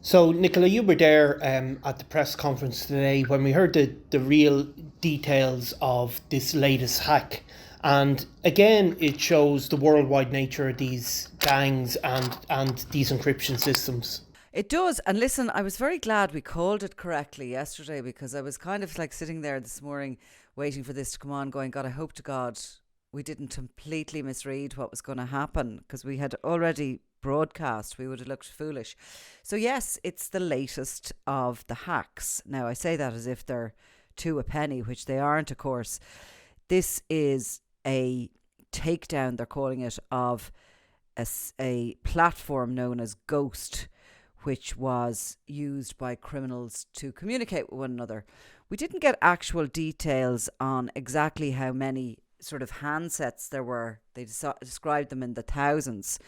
So, Nicola, you were there at the press conference today when we heard the real details of this latest hack. And again, it shows the worldwide nature of these gangs and these encryption systems. It does. And listen, I was very glad we called it correctly yesterday because I was kind of like sitting there this morning waiting for this to come on, going, God, I hope to God we didn't completely misread what was going to happen because we had already broadcast. We would have looked foolish. So, yes, it's the latest of the hacks. Now, I say that as if they're two a penny, which they aren't, of course. This is a takedown, they're calling it, of a platform known as Ghost, which was used by criminals to communicate with one another. We didn't get actual details on exactly how many sort of handsets there were. They described them in the thousands.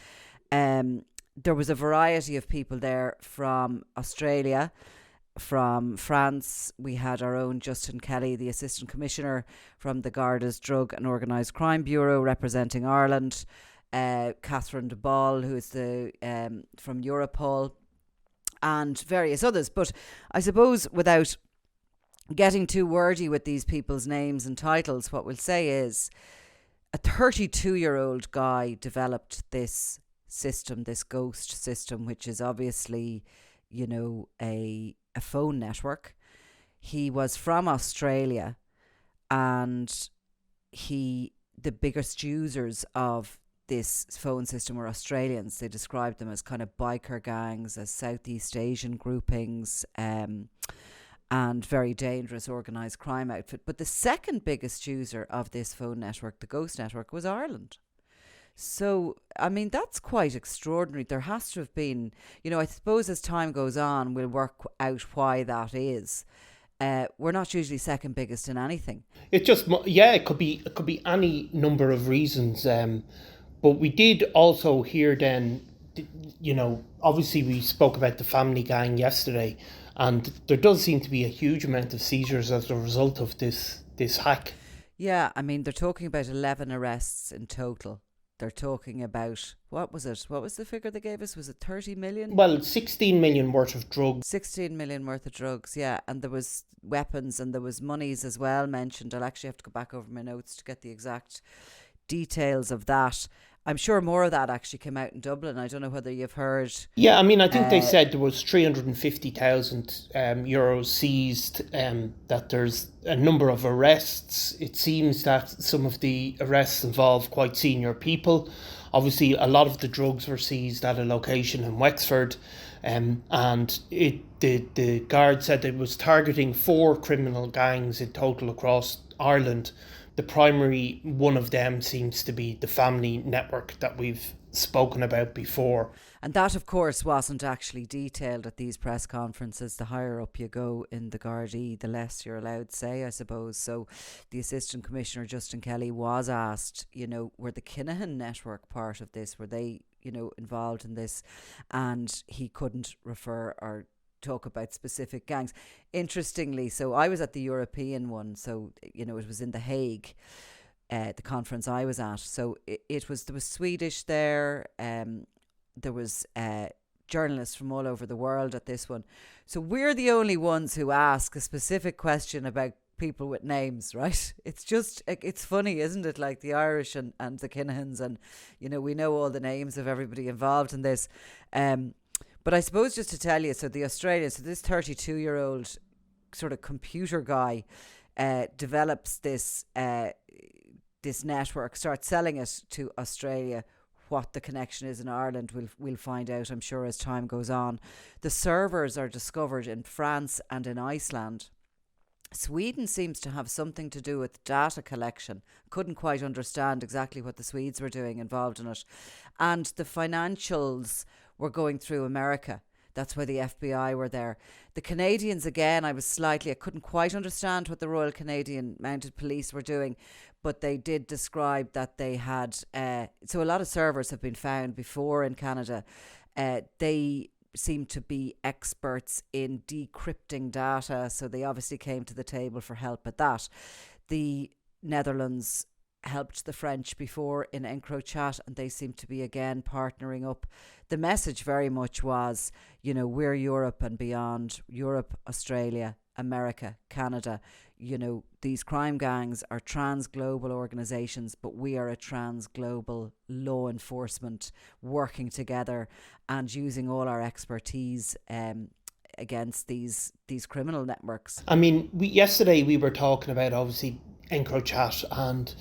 There was a variety of people there from Australia, from France. We had our own Justin Kelly, the Assistant Commissioner from the Garda's Drug and Organised Crime Bureau representing Ireland, Catherine de Ball, who is the from Europol, and various others. But I suppose without getting too wordy with these people's names and titles, what we'll say is a 32-year-old guy developed this system, this Ghost system, which is obviously, a phone network. He was from Australia, and the biggest users of this phone system were Australians. They described them as kind of biker gangs, as Southeast Asian groupings, and very dangerous organised crime outfit. But the second biggest user of this phone network, the Ghost network, was Ireland. So, I mean, that's quite extraordinary. There has to have been, I suppose as time goes on, we'll work out why that is. We're not usually second biggest in anything. It could be any number of reasons. But we did also hear then, obviously we spoke about the family gang yesterday, and there does seem to be a huge amount of seizures as a result of this hack. Yeah, I mean, they're talking about 11 arrests in total. They're talking about, what was it? What was the figure they gave us? Was it 30 million? Well, 16 million worth of drugs. 16 million worth of drugs, yeah. And there was weapons and there was monies as well mentioned. I'll actually have to go back over my notes to get the exact details of that. I'm sure more of that actually came out in Dublin. I don't know whether you've heard. Yeah, I mean, I think they Uh, said there was 350,000 euros seized, that there's a number of arrests. It seems that some of the arrests involve quite senior people. Obviously, a lot of the drugs were seized at a location in Wexford, and the guard said it was targeting four criminal gangs in total across Ireland. The primary one of them seems to be the family network that we've spoken about before. and that, of course, wasn't actually detailed at these press conferences. The higher up you go in the Gardaí, the less you're allowed to say, I suppose. So the Assistant Commissioner, Justin Kelly, was asked, were the Kinahan network part of this? Were they, involved in this? And he couldn't refer or talk about specific gangs. Interestingly, so I was at the European one, so, it was in The Hague. The conference I was at, so there was Swedish there, there was journalists from all over the world at this one. So we're the only ones who ask a specific question about people with names, right? It's funny, isn't it? Like the Irish and the Kinahans, and we know all the names of everybody involved in this. But I suppose just to tell you, so the Australian, so this 32-year-old sort of computer guy develops this network, starts selling it to Australia. What the connection is in Ireland, we'll find out, I'm sure, as time goes on. The servers are discovered in France and in Iceland. Sweden seems to have something to do with data collection. Couldn't quite understand exactly what the Swedes were doing involved in it. And the financials were going through America. That's why the FBI were there. The Canadians, again, I couldn't quite understand what the Royal Canadian Mounted Police were doing, but they did describe that they had, so a lot of servers have been found before in Canada. They seem to be experts in decrypting data, so they obviously came to the table for help at that. The Netherlands helped the French before in EncroChat, and they seem to be again partnering up. The message very much was, we're Europe and beyond. Europe, Australia, America, Canada. These crime gangs are trans-global organisations, but we are a trans-global law enforcement working together and using all our expertise against these criminal networks. I mean, yesterday we were talking about, obviously, EncroChat and,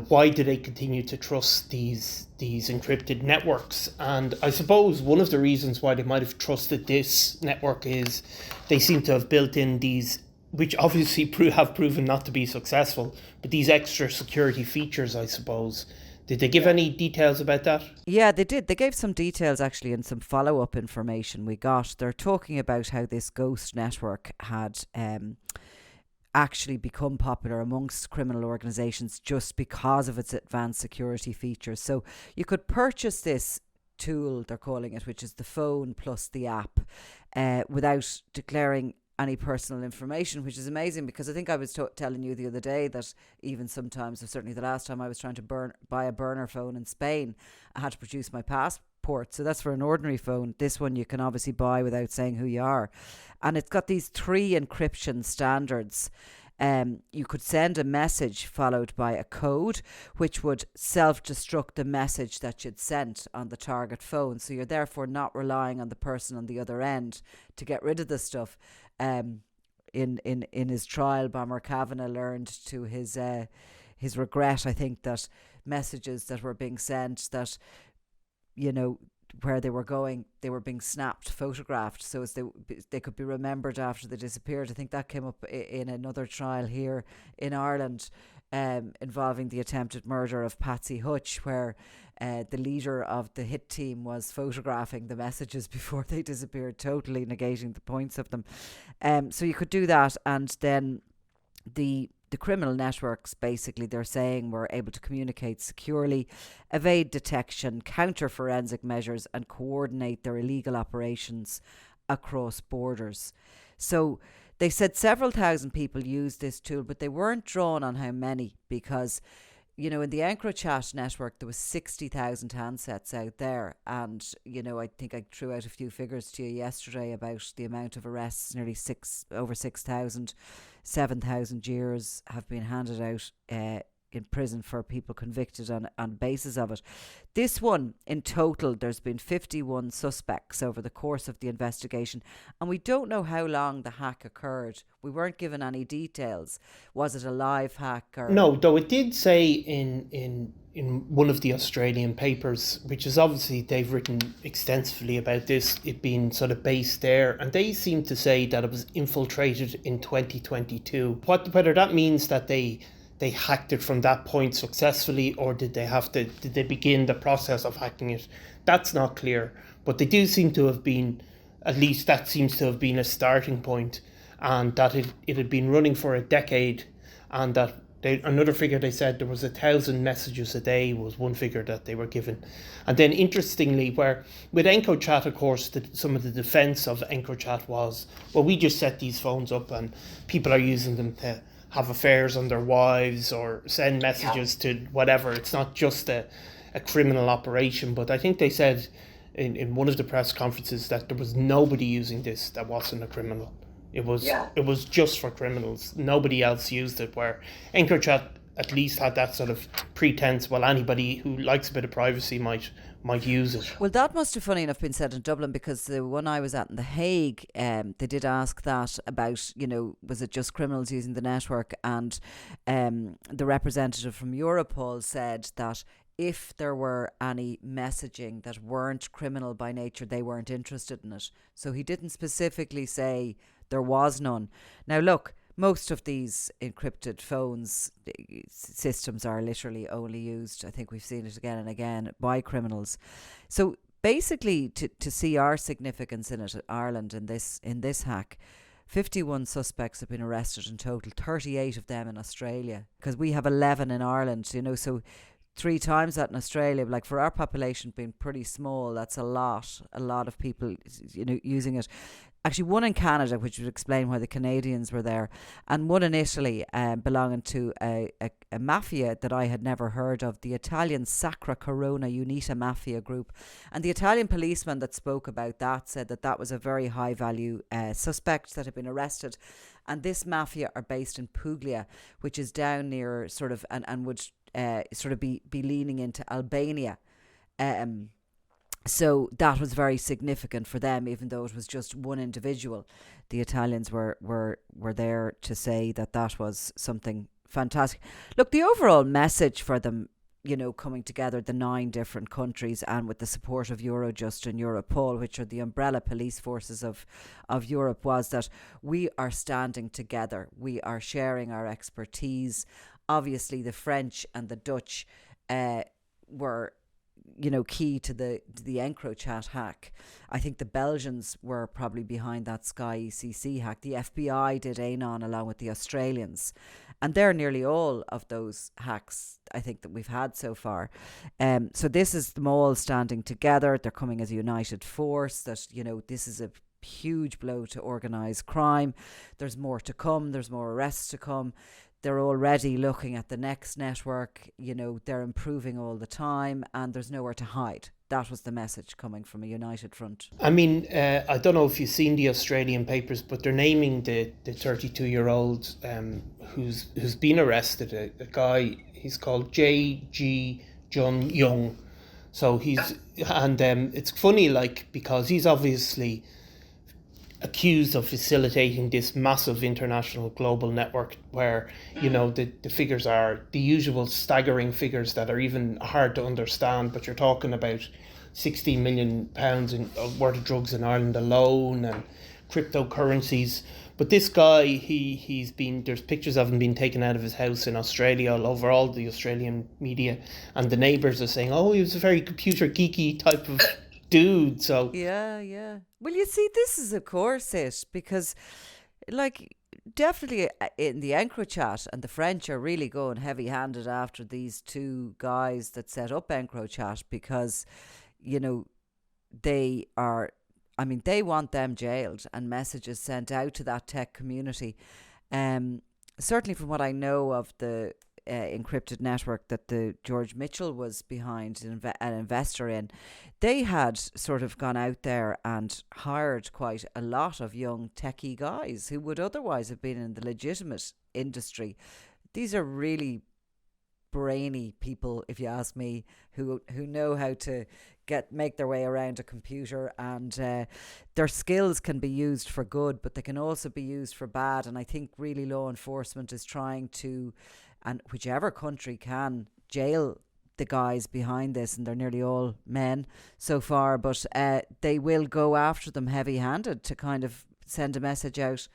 why do they continue to trust these encrypted networks? And I suppose one of the reasons why they might have trusted this network is they seem to have built in these, which obviously have proven not to be successful, but these extra security features, I suppose. Did they give any details about that? Yeah, they did. They gave some details actually and some follow-up information we got. They're talking about how this ghost network had actually become popular amongst criminal organisations just because of its advanced security features. So you could purchase this tool, they're calling it, which is the phone plus the app, without declaring any personal information, which is amazing, because I think I was telling you the other day that even sometimes, or certainly the last time I was trying to buy a burner phone in Spain, I had to produce my passport. So that's for an ordinary phone. This one you can obviously buy without saying who you are. And it's got these 3 encryption standards. You could send a message followed by a code, which would self-destruct the message that you'd sent on the target phone. So you're therefore not relying on the person on the other end to get rid of the stuff. In his trial, Bomber Kavanagh learned to his regret, I think, that messages that were being sent that, where they were going, they were being snapped, photographed, so as they could be remembered after they disappeared. I think that came up in another trial here in Ireland, involving the attempted murder of Patsy Hutch, where the leader of the hit team was photographing the messages before they disappeared, totally negating the points of them. So you could do that, and then the criminal networks, basically, they're saying, were able to communicate securely, evade detection, counter forensic measures, and coordinate their illegal operations across borders. So they said several thousand people used this tool, but they weren't drawn on how many, because, in the EncroChat network, there was 60,000 handsets out there. And, I think I threw out a few figures to you yesterday about the amount of arrests, nearly over 6,000, 7,000 years have been handed out in prison for people convicted on basis of it. This one, in total, there's been 51 suspects over the course of the investigation, and we don't know how long the hack occurred. We weren't given any details. Was it a live hack? Or no, though it did say in one of the Australian papers, which is obviously they've written extensively about this, it being sort of based there, and they seem to say that it was infiltrated in 2022. Whether that means that they hacked it from that point successfully, or did they begin the process of hacking it? That's not clear, but they do seem to have been, at least that seems to have been a starting point, and that it had been running for a decade, and that another figure they said there was 1,000 messages a day was one figure that they were given. And then interestingly, where with EncroChat, of course, some of the defense of EncroChat was, well, we just set these phones up and people are using them to have affairs on their wives or send messages to whatever. It's not just a criminal operation. But I think they said in one of the press conferences that there was nobody using this that wasn't a criminal. It was just for criminals. Nobody else used it, where EncroChat at least had that sort of pretense, well, anybody who likes a bit of privacy might use it. Well, that must have, funny enough, been said in Dublin, because the one I was at in The Hague, they did ask that about, was it just criminals using the network? And the representative from Europol said that if there were any messaging that weren't criminal by nature, they weren't interested in it. So he didn't specifically say there was none. Now, look, most of these encrypted phones systems are literally only used, I think we've seen it again and again, by criminals. So basically, to see our significance in it, Ireland, in this hack, 51 suspects have been arrested in total, 38 of them in Australia, because we have 11 in Ireland, so 3 times that in Australia. Like, for our population being pretty small, that's a lot of people, using it. actually one in Canada, which would explain why the Canadians were there, and one in Italy, belonging to a mafia that I had never heard of, the Italian Sacra Corona Unita Mafia group. And the Italian policeman that spoke about that said that that was a very high value suspect that had been arrested. And this mafia are based in Puglia, which is down near sort of, and would sort of be leaning into Albania. So that was very significant for them, even though it was just one individual. The Italians were there to say that that was something fantastic. Look, the overall message for them, coming together, the 9 different countries, and with the support of Eurojust and Europol, which are the umbrella police forces of Europe, was that we are standing together. We are sharing our expertise. Obviously, the French and the Dutch were key to the EncroChat hack. I think the Belgians were probably behind that Sky ECC hack. The FBI did Anon along with the Australians. And they're nearly all of those hacks, I think, that we've had so far. So this is them all standing together. They're coming as a united force. That, this is a huge blow to organised crime. There's more to come. There's more arrests to come. They're already looking at the next network. They're improving all the time, and there's nowhere to hide. That was the message coming from a united front. I mean, I don't know if you've seen the Australian papers, but they're naming the 32-year-old who's been arrested, a guy, he's called J.G. Jun Young. So it's funny, because he's obviously accused of facilitating this massive international global network where, the figures are the usual staggering figures that are even hard to understand, but you're talking about £16 million worth of drugs in Ireland alone, and cryptocurrencies. But this guy, there's pictures of him being taken out of his house in Australia, all over all the Australian media, and the neighbours are saying, he was a very computer geeky type of dude. So yeah. Well, you see, this is of course it, because definitely in the EncroChat, and the French are really going heavy-handed after these 2 guys that set up EncroChat, because they want them jailed and messages sent out to that tech community. Certainly from what I know of the encrypted network that the George Mitchell was behind, an investor in, they had sort of gone out there and hired quite a lot of young techie guys who would otherwise have been in the legitimate industry. These are really brainy people, if you ask me, who know how to make their way around a computer, and their skills can be used for good, but they can also be used for bad. And I think really law enforcement is trying to, and whichever country can, jail the guys behind this, and they're nearly all men so far, but they will go after them heavy-handed to kind of send a message out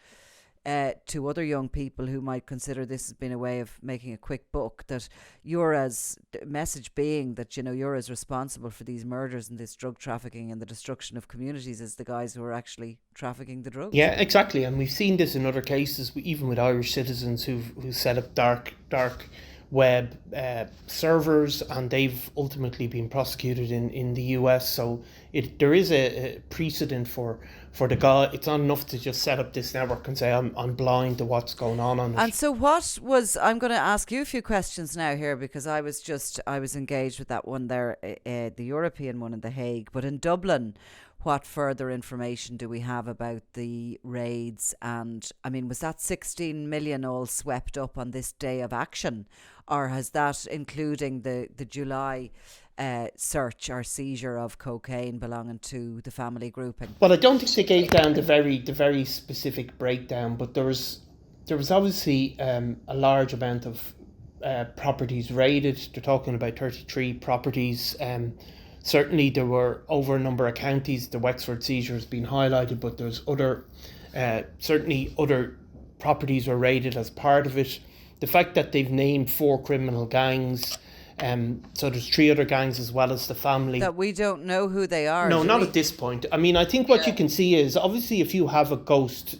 to other young people who might consider this has been a way of making a quick buck, that the message being that you're as responsible for these murders and this drug trafficking and the destruction of communities as the guys who are actually trafficking the drugs. Yeah, exactly. And we've seen this in other cases, even with Irish citizens who set up dark web servers, and they've ultimately been prosecuted in the US. So there is a precedent for the guy. It's not enough to just set up this network and say I'm blind to what's going on it. And so I'm going to ask you a few questions now here, because I was engaged with that one there, the European one in The Hague, but in Dublin, what further information do we have about the raids? And I mean, was that 16 million all swept up on this day of action, or has that, including the July search or seizure of cocaine belonging to the family grouping? Well, I don't think they gave down the very specific breakdown, but there was obviously a large amount of properties raided. They're talking about 33 properties. Certainly there were over a number of counties. The Wexford seizure has been highlighted, but there's certainly other properties were raided as part of it. The fact that they've named 4 criminal gangs, so there's 3 other gangs as well as the family. That we don't know who they are. No, not at this point. I mean, I think what you can see is, obviously, if you have a ghost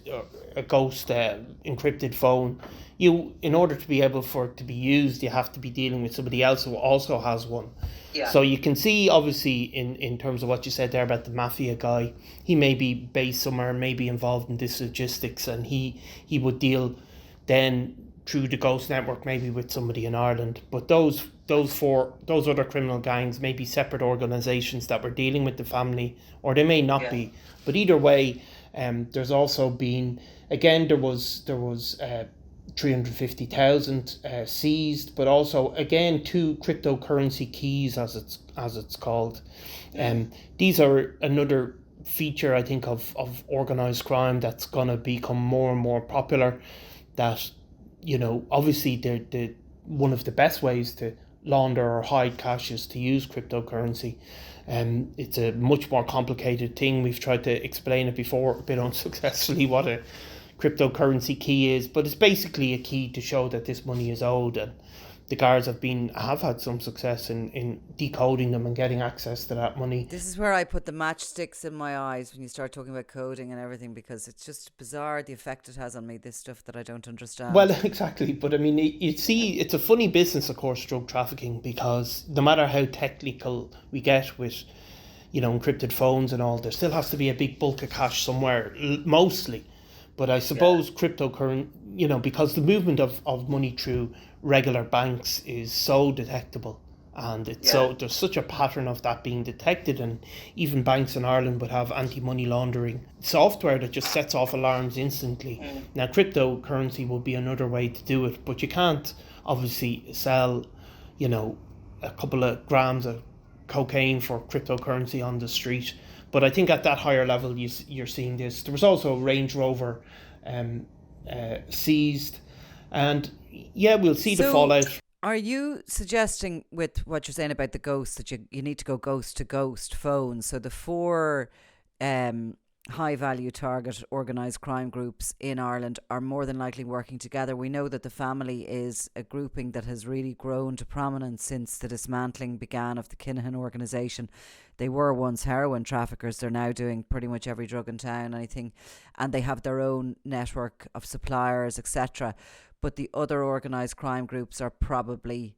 a ghost encrypted phone, you, in order to be able for it to be used, you have to be dealing with somebody else who also has one. Yeah. So you can see, obviously, in terms of what you said there about the mafia guy, he may be based somewhere, may be involved in this logistics, and he would deal then through the ghost network, maybe with somebody in Ireland. But those other criminal gangs may be separate organisations that were dealing with the family, or they may not be. But either way, there's also been, again, there was 350,000 seized, but also again 2 cryptocurrency keys, as it's called. These are another feature, I think, of organised crime that's going to become more and more popular. That, obviously the one of the best ways to launder or hide cash is to use cryptocurrency. It's a much more complicated thing. We've tried to explain it before, a bit unsuccessfully, what a cryptocurrency key is, but it's basically a key to show that this money is owed, and the guards have had some success in decoding them and getting access to that money. This is where I put the matchsticks in my eyes when you start talking about coding and everything, because it's just bizarre the effect it has on me, this stuff that I don't understand. Well, exactly. But I mean, you see, it's a funny business, of course, drug trafficking, because no matter how technical we get with, encrypted phones and all, there still has to be a big bulk of cash somewhere, mostly. But I suppose cryptocurrency, because the movement of money through regular banks is so detectable, and so there's such a pattern of that being detected, and even banks in Ireland would have anti-money laundering software that just sets off alarms instantly. Now, cryptocurrency will be another way to do it, but you can't obviously sell, a couple of grams of cocaine for cryptocurrency on the street. But I think at that higher level, you're seeing this. There was also a Range Rover seized, and we'll see the fallout. Are you suggesting, with what you're saying about the ghosts, that you need to go ghost to ghost phones? So the 4 high value target organised crime groups in Ireland are more than likely working together. We know that the family is a grouping that has really grown to prominence since the dismantling began of the Kinahan organisation. They were once heroin traffickers. They're now doing pretty much every drug in town, I think, and they have their own network of suppliers, etc. But the other organised crime groups are probably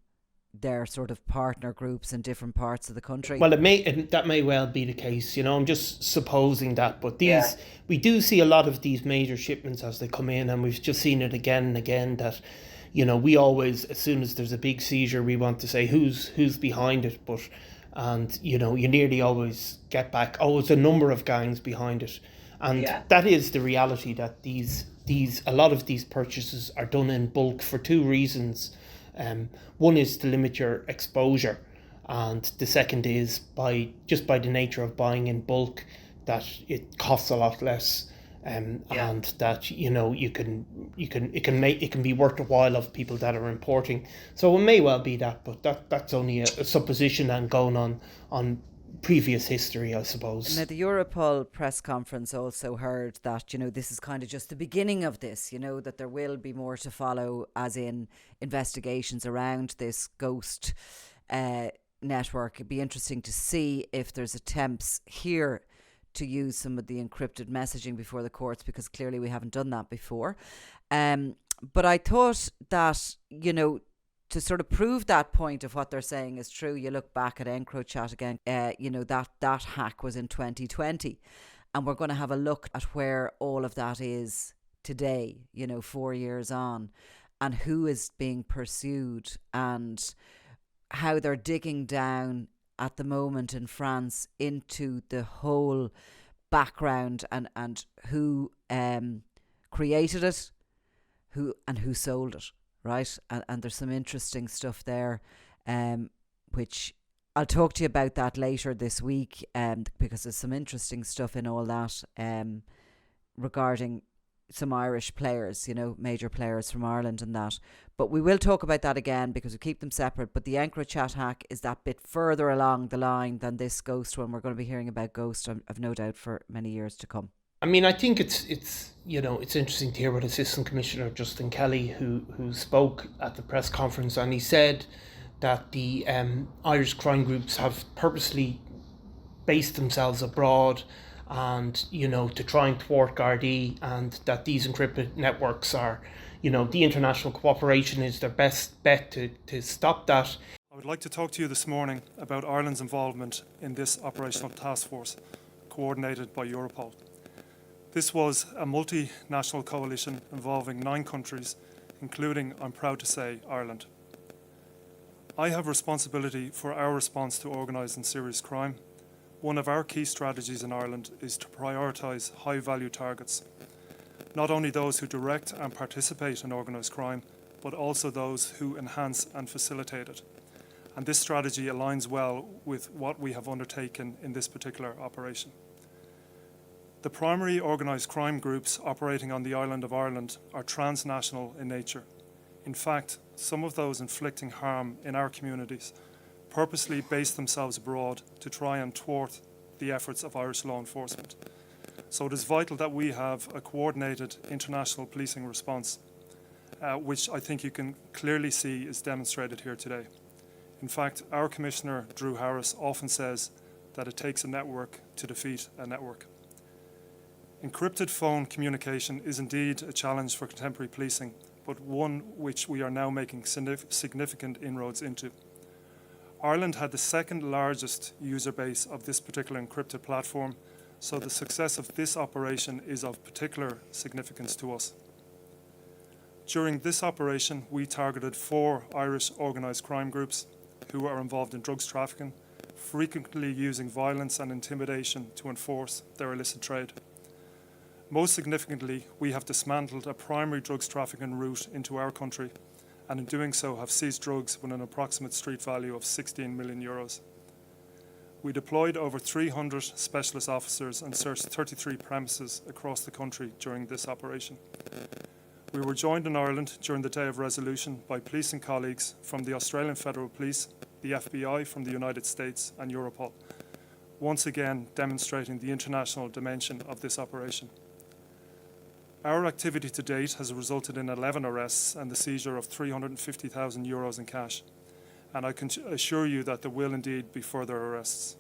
their sort of partner groups in different parts of the country. Well, that may well be the case. I'm just supposing that, but we do see a lot of these major shipments as they come in, and we've just seen it again and again that, we always, as soon as there's a big seizure, we want to say who's behind it, and you nearly always get back, it's a number of gangs behind it, and that is the reality, that a lot of these purchases are done in bulk for 2 reasons. One is to limit your exposure, and the second is by the nature of buying in bulk, that it costs a lot less, and that it can be worth a while of people that are importing. So it may well be that, but that's only a supposition and going on previous history, I suppose. Now, the Europol press conference also heard that, this is kind of just the beginning of this, that there will be more to follow, as in investigations around this ghost network. It'd be interesting to see if there's attempts here to use some of the encrypted messaging before the courts, because clearly we haven't done that before. But I thought that, to sort of prove that point of what they're saying is true, you look back at encrypted again, that hack was in 2020. And we're going to have a look at where all of that is today, 4 years on, and who is being pursued and how they're digging down at the moment in France into the whole background and who created it, who sold it. Right, and there's some interesting stuff there, which I'll talk to you about that later this week, because there's some interesting stuff in all that regarding some Irish players, major players from Ireland and that. But we will talk about that again, because we keep them separate. But the EncroChat hack is that bit further along the line than this Ghost one. We're going to be hearing about Ghost, I've no doubt, for many years to come. I mean, I think it's interesting to hear what Assistant Commissioner Justin Kelly, who spoke at the press conference, and he said that the Irish crime groups have purposely based themselves abroad and, to try and thwart Gardaí, and that these encrypted networks are, the international cooperation is their best bet to stop that. I would like to talk to you this morning about Ireland's involvement in this operational task force, coordinated by Europol. This was a multinational coalition involving 9 countries, including, I'm proud to say, Ireland. I have responsibility for our response to organised and serious crime. One of our key strategies in Ireland is to prioritise high-value targets, not only those who direct and participate in organised crime, but also those who enhance and facilitate it. And this strategy aligns well with what we have undertaken in this particular operation. The primary organised crime groups operating on the island of Ireland are transnational in nature. In fact, some of those inflicting harm in our communities purposely base themselves abroad to try and thwart the efforts of Irish law enforcement. So it is vital that we have a coordinated international policing response, which I think you can clearly see is demonstrated here today. In fact, our Commissioner, Drew Harris, often says that it takes a network to defeat a network. Encrypted phone communication is indeed a challenge for contemporary policing, but one which we are now making significant inroads into. Ireland had the second largest user base of this particular encrypted platform, so the success of this operation is of particular significance to us. During this operation, we targeted 4 Irish organised crime groups who are involved in drugs trafficking, frequently using violence and intimidation to enforce their illicit trade. Most significantly, we have dismantled a primary drugs trafficking route into our country, and in doing so have seized drugs with an approximate street value of 16 million euros. We deployed over 300 specialist officers and searched 33 premises across the country during this operation. We were joined in Ireland during the day of resolution by policing colleagues from the Australian Federal Police, the FBI from the United States, and Europol, once again demonstrating the international dimension of this operation. Our activity to date has resulted in 11 arrests and the seizure of 350,000 euros in cash, and I can assure you that there will indeed be further arrests.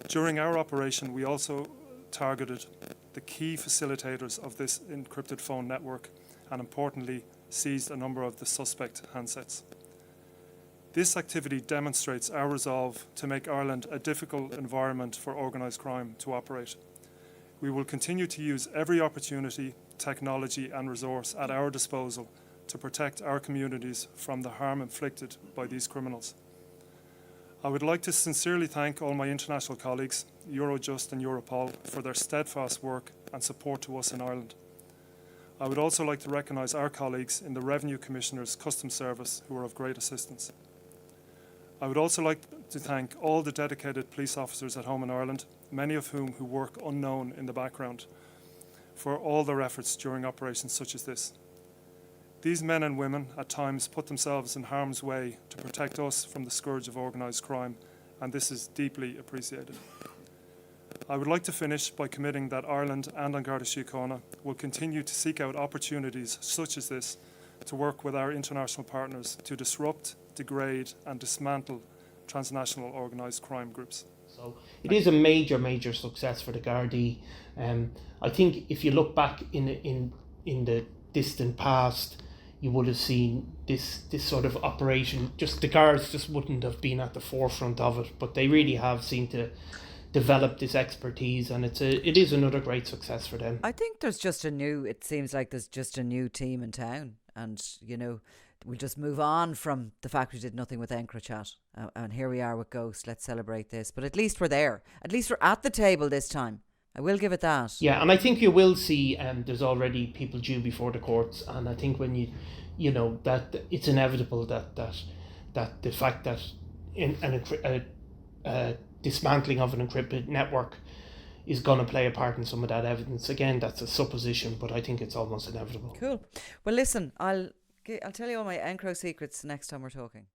During our operation, we also targeted the key facilitators of this encrypted phone network and, importantly, seized a number of the suspect handsets. This activity demonstrates our resolve to make Ireland a difficult environment for organised crime to operate. We will continue to use every opportunity, technology and resource at our disposal to protect our communities from the harm inflicted by these criminals. I would like to sincerely thank all my international colleagues, Eurojust and Europol, for their steadfast work and support to us in Ireland. I would also like to recognise our colleagues in the Revenue Commissioner's Customs Service who are of great assistance. I would also like to thank all the dedicated police officers at home in Ireland, many of whom who work unknown in the background, for all their efforts during operations such as this. These men and women at times put themselves in harm's way to protect us from the scourge of organised crime, and this is deeply appreciated. I would like to finish by committing that Ireland and An Garda Síochána will continue to seek out opportunities such as this to work with our international partners to disrupt, degrade and dismantle transnational organised crime groups. So it is a major, major success for the Gardaí. I think if you look back in the distant past, you would have seen this sort of operation. Just the guards just wouldn't have been at the forefront of it, but they really have seemed to develop this expertise, and it is another great success for them. I think it seems like there's just a new team in town, and we'll just move on from the fact we did nothing with EncroChat, and here we are with Ghost. Let's celebrate this, but at least we're there. At least we're at the table this time. I will give it that. Yeah, and I think you will see there's already people due before the courts, and I think when that it's inevitable that the fact that dismantling of an encrypted network is going to play a part in some of that evidence. Again, that's a supposition, but I think it's almost inevitable. Cool. Well, listen, I'll tell you all my Encro secrets next time we're talking.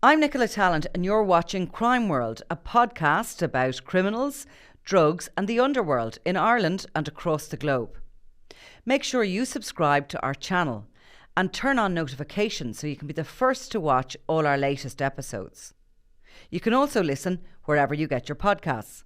I'm Nicola Talent, and you're watching Crime World, a podcast about criminals, drugs and the underworld in Ireland and across the globe. Make sure you subscribe to our channel and turn on notifications so you can be the first to watch all our latest episodes. You can also listen wherever you get your podcasts.